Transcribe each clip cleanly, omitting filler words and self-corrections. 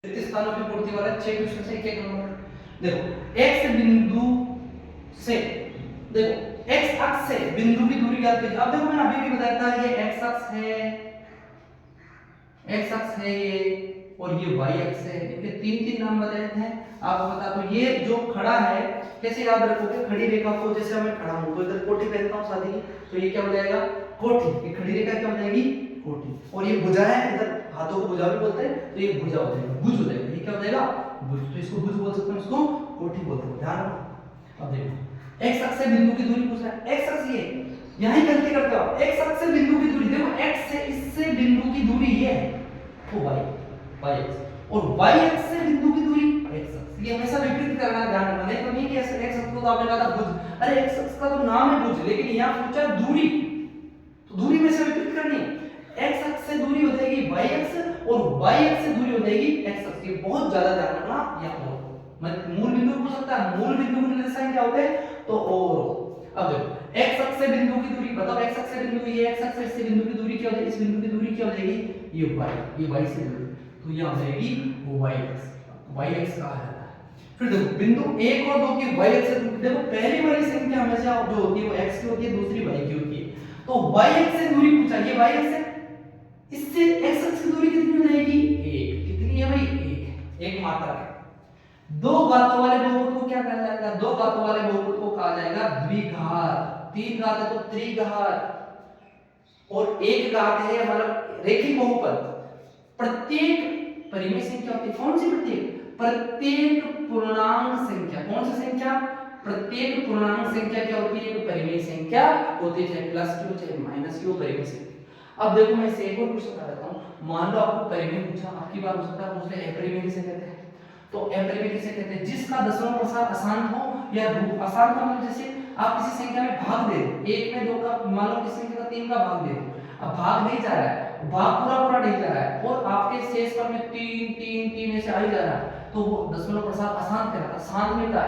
स्थानों की पूर्ति वाला 6 क्वेश्चन से एक नंबर। देखो x बिंदु से, देखो x अक्ष से बिंदु की दूरी ज्ञात कीजिए। अब देखो मैंने अभी भी बताया था ये x अक्ष है, x अक्ष है ये, और ये y अक्ष है। इनके तीन तीन नाम बताए थे आपको बता। तो ये जो खड़ा है कैसे याद रखोगे, खड़ी रेखा को, जैसे मैं खड़ा हूं तो इधर कोटि पहनता हूं शादी की, तो ये क्या हो जाएगा कोटि। ये खड़ी रेखा क्या हो जाएगी कोटि। और ये भुजा है, इधर हाथों को भुजा भी बोलते हैं, तो ये भुजा हो जाएगा, भुज हो जाएगा। ये क्या हो जाएगा भुज। तो इसको भुज बोल सकते हैं, इसको कोटि बोलते हैं, ध्यान रखो। अब देखो x अक्ष से बिंदु की दूरी पूछ रहा है। x अक्ष ये यहीं गलती करते हो, x अक्ष से बिंदु की दूरी, देखो x से इससे बिंदु की दूरी ये है तो y अक्ष, और y अक्ष से बिंदु की दूरी x अक्ष। ये हमेशा विपरीत करना है, ध्यान रखना। नहीं तो नहीं कि x अक्ष को तो आपने कहा था भुज, अरे x अक्ष का तो नाम है भुज, लेकिन यहां पूछा दूरी, तो दूरी में से विपरीत करनी है। x अक्ष से दूरी हो जाएगी y अक्ष, और y अक्ष से दूरी हो जाएगी x अक्ष। ये बहुत ज्यादा ध्यान रखना यहां पर। मूल बिंदु पूछ सकता है, मूल बिंदु के निर्देशांक क्या होते हैं तो और। अब देखो x अक्ष से बिंदु की दूरी बताओ, x अक्ष से बिंदु, ये x अक्ष से बिंदु की दूरी क्या हो जाएगी, इस बिंदु की दूरी क्या हो जाएगी ये y से दूरी, तो ये हो जाएगी y अक्ष। y अक्ष कहा जाता है। फिर देखो बिंदु 1 और 2 की y अक्ष से दूरी, देखो पहली वाली संख्या हमेशा जो होती है वो x की होती है, दूसरी y की होती है। तो y अक्ष से दूरी पूछा, ये y अक्ष है, इससे x अक्ष की दूरी कितनी हो जाएगी 1। कितनी है भाई 1 मात्रक है। दो घातों वाले बहुपद को क्या कहा जाएगा, दो घातों वाले बहुपद को कहा जाएगा द्विघात। तीन घात है तो त्रिघात, और एक घात है हमारा रेखिक बहुपद। प्रत्येक परिमेय संख्या होती है, कौन सी प्रत्येक, प्रत्येक पूर्णांक संख्या। कौन सी संख्या, प्रत्येक पूर्णांक संख्या क्या होती है, परिमेय संख्या होती है, चाहे प्लस की हो चाहे माइनस की हो, परिमेय संख्या। अब देखो मैं इसे एक और क्वेश्चन बता देता हूं। मान लो आपको परिमेय पूछा, आपकी बात हो सकता है पूछ ले अपरिमेय किसे कहते हैं, तो अपरिमेय किसे कहते हैं, जिसका दशमलव प्रसार अशांत हो या रूट। अशांत का मतलब जैसे आप किसी संख्या में भाग दे रहे, 1 में 2 का, मान लो किसी संख्या का 3 का भाग दे रहे, अब भाग नहीं जा रहा है, भाग पूरा पूरा नहीं जा रहा है, और आपके शेष पर में 3 3 3 ऐसे आ ही जा रहा है, तो वो दशमलव प्रसार अशांत कहलाता है, शांत नहीं था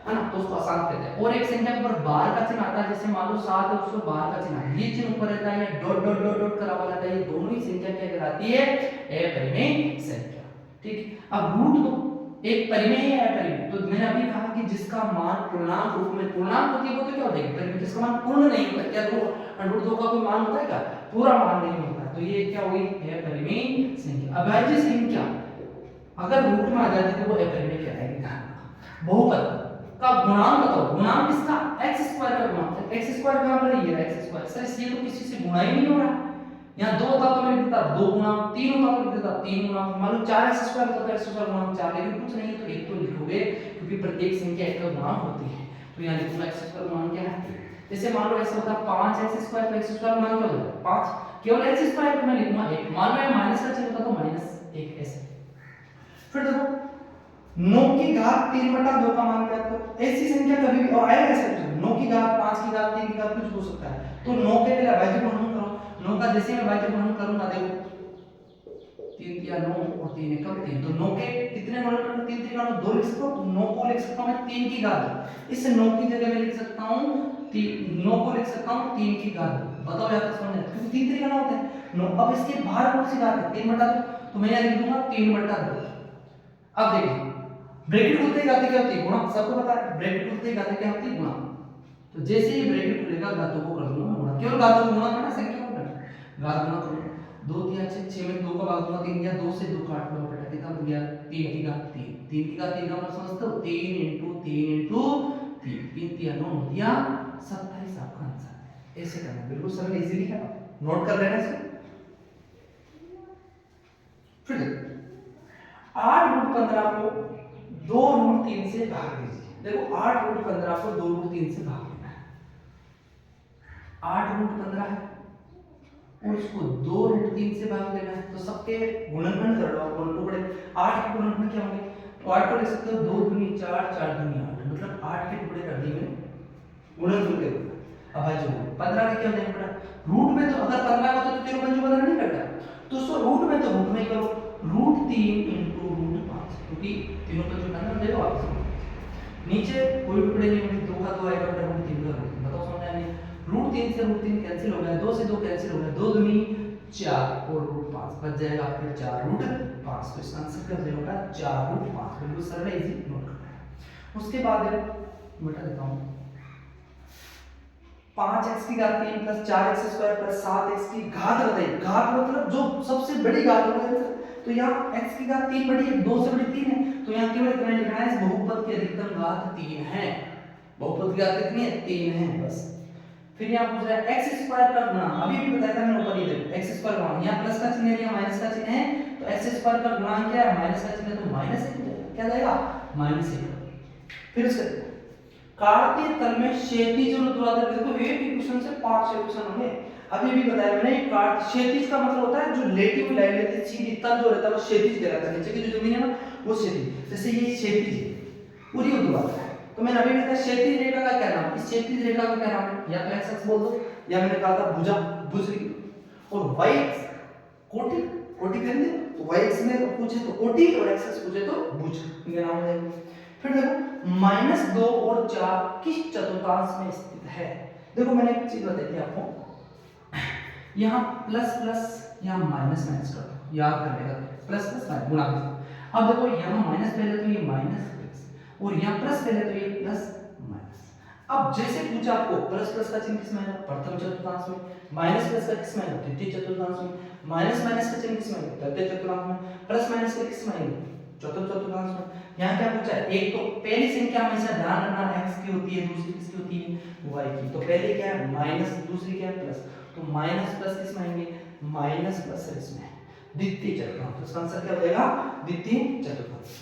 है ना, तो उसको अशांत कहते हैं। और एक संख्या के ऊपर बार का चिन्ह आता है, जैसे मान लो 7 है उसको बार का चिन्ह, ये चिन्ह ऊपर रहता है या डॉट डॉट डॉट डॉट करा हुआ रहता है, ये दोनों ही संख्या क्या कहलाती है, अपरिमेय संख्या। ठीक, अब रूट तो एक परिमेय है अपरिमेय, तो मैंने अभी कहा कि जिसका मान पूर्णांक रूप में, पूर्णांक होती है वो तो क्या हो जाएगी परिमेय, जिसका मान पूर्ण नहीं होता। क्या रूट 2 का कोई मान होता है क्या, पूरा मान नहीं होता, तो ये क्या हुई है परिमेय संख्या। अभाज्य संख्या अगर रूट में आ जाती है तो वो अपरिमेय कहलाएगी। बहुपद का गुणांक बताओ, गुणांक किसका, x² का गुणांक। x² का मतलब ये x², सर ये तो किसी से गुणा ही नहीं हो रहा है। यहाँ 2 होता तो मैं लिख देता 2 गुना, 3 होता तो लिख देता 3 गुना, मान लो 4x² होता तो x² गुणा 4, लेकिन कुछ नहीं तो एक तो लिखोगे क्योंकि प्रत्येक संख्या एक का गुणांक होती है, तो यहाँ लिखूंगा x² गुणांक क्या है। जैसे मान लो ऐसा होता 5x² तो x² गुणांक क्या होता है 5, केवल x² को मैं लिखूंगा 1। मान लो माइनस का चिन्ह होता तो -1 ऐसे। फिर देखो 9 की घात 3/2 का मान क्या, तो ऐसी संख्या कभी भी और आएगा ऐसे 9 की घात 5 की घात 3 की घात कुछ हो सकता है, तो 9 के लिए अभाज्य गुणन करो। 9 का जैसे मैं अभाज्य गुणन करूंगा, देखो 3 या 9 और 3 कब 3, तो 9 के कितने गुणन करूं, 3 3 का 2 लिख सकता हूं, तो 9 को लिख सकता हूं मैं 3 की घात। इस 9 की जगह मैं लिख सकता हूं 9 को लिख सकता हूं 3 की घात। बताओ यार समझ में, क्योंकि 3 3 का होता है 9। अब इसके बाहर कौन सी घात है 3/2, तो मैं यहां लिख दूंगा 3/2। अब देखिए ब्रैकेट खुलते ही घात क्या होती है गुणा, सबको पता है ब्रैकेट खुलते ही घात क्या होती है गुणा। तो जैसे ही ब्रैकेट खुलेगा घातों को कर दूंगा गुणा, केवल घातों को गुणा करना, संख्या को करना, घात गुणा करूंगा। 2 3 6 में 2 का भाग दूंगा 3 या 2 से 2 काट लो बेटा, कितना हो गया 3 की घात 3, 3 की घात 3 का मतलब समझते हो 3 * 3 * 3, 3 3 9 दिया 27 आपका आंसर। ऐसे करना बिल्कुल सरल इजीली है, नोट कर लेना इसे। फिर 8√15 को 2√3 से भाग दीजिए। देखो 8√15 को 2√3 से भाग देना है, 8√15 है और उसको 2√3 से भाग देना है, तो सबके गुणनखंड कर लो, गुणनखंड पड़े 8 के गुणनखंड क्या होंगे, तो 8 को लिख सकते हो 2 दूनी 4 4 दूनी 8, मतलब 8 के टुकड़े कर दिए मैंने गुणनखंड के रूप में। अब आज 15 के क्या हो जाएगा बेटा, रूट में तो अगर 15 होता तो 0 पंजे 15 नहीं करता, तो उसको रूट में तो रूट में करो, √3 * √5, क्योंकि तीनों का जो नंबर दे दो आप नीचे कोई टुकड़े नहीं होंगे, 2 का 2 आएगा बेटा, √3 का √3। बताओ समझ आया नहीं, √3 से √3 कैंसिल हो गया, 2 से 2 कैंसिल हो गया, 2 दूनी 4 और रूट 5 बच जाएगा आपके 4 रूट 5। तो इसका आंसर क्या हो जाएगा 4 रूट 5। बिल्कुल सरल है, इजी नोट करना है। उसके बाद देखो बेटा देता हूँ 5x की घात 3 plus 4x square plus 7x की घात बताइए। घात मतलब जो सबसे बड़ी घात होगी, तो यहाँ x की घात 3 बड़ी है, 2 से बड़ी 3 है, तो यहाँ केवल इतना लिखना है इस बहुपद की अधिकतम घात 3 है। बहुपद की घात कितनी है 3 है बस। फिर यहाँ पूछ रहा है x स्क्वायर का गुणा, अभी भी बताया था मैंने ऊपर ही देखो x स्क्वायर गुणा, यहाँ प्लस का चिन्ह है या माइनस का चिन्ह है, तो x स्क्वायर का गुणा क्या है माइनस का चिन्ह है, तो माइनस 1 क्या जाएगा माइनस 1। फिर उसके कार्तीय तल में क्षैतिज और ऊर्ध्वाधर, देखो एक ही क्वेश्चन से 5 क्वेश्चन होंगे। अभी भी बताया मैंने क्षैतिज का मतलब होता है जो लेटी हुई लाइन रहती है, सीधी तल जो रहता है वो क्षैतिज कहलाता है, नीचे की जो जमीन है ना वो क्षैतिज। जैसे ये क्षैतिज है पूरी ऊर्ध्वाधर है, तो मैंने अभी बताया क्षैतिज रेखा का क्या नाम, इस क्षैतिज रेखा का क्या नाम है, या तो एक्स अक्ष बोल दो, या मैंने कहा था भुजा भुज, और वाई अक्ष कोटि कोटि कहते हैं, तो वाई अक्ष में पूछे तो कोटि और एक्स अक्ष पूछे तो भुज, इनका नाम हो जाएगा। फिर देखो -2 और 4 किस चतुर्थांश में स्थित है। देखो मैंने एक चीज बताई थी आपको, यहाँ प्लस प्लस यहाँ माइनस माइनस कर दो, याद करने का प्लस प्लस माइनस गुणा कर दो। अब देखो यहाँ माइनस पहले तो ये माइनस प्लस और यहाँ प्लस पहले तो ये प्लस माइनस। अब जैसे पूछा आपको प्लस प्लस का चिन्ह किसमें है प्रथम चतुर्थांश में, माइनस प्लस का किसमें है द्वितीय चतुर्थांश में, माइनस माइनस का चिन्ह किसमें है तृतीय चतुर्थांश में, प्लस माइनस का किसमें है चतुर्थ चतुर्थांश में। यहाँ क्या पूछा है, एक तो पहली संख्या हमेशा ध्यान रखना x की होती है, दूसरी किसकी होती है y की, तो पहले क्या है माइनस, दूसरी क्या है प्लस, तो माइनस प्लस किसमें आएंगे माइनस प्लस इसमें द्वितीय चतुर्थांश, तो इसका आंसर क्या हो जाएगा द्वितीय चतुर्थांश।